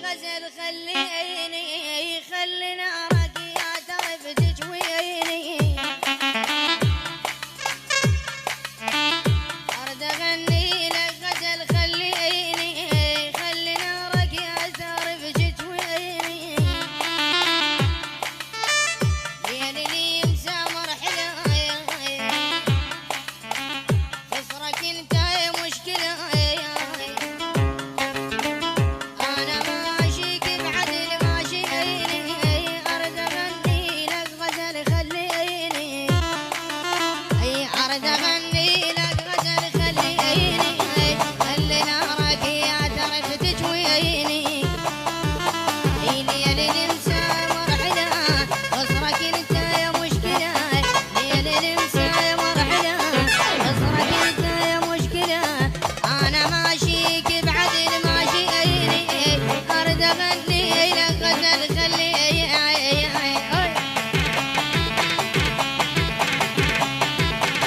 غزل خليني خلينا راقي اعترف تجويني ارد اغني لك غزل خليني خلينا راقي اعترف تجويني ليلي مسامر حلا خسرك انت يا مشكله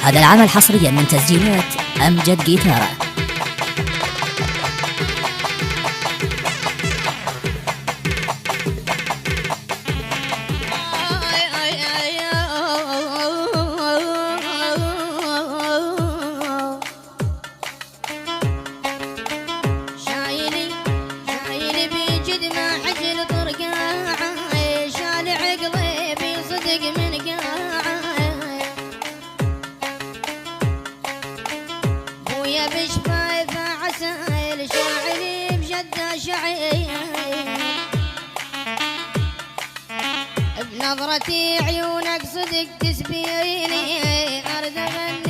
هذا العمل حصريا من تسجيلات أمجد جيتارة. بنظرتي عيونك صدق تسبيني أرد أغني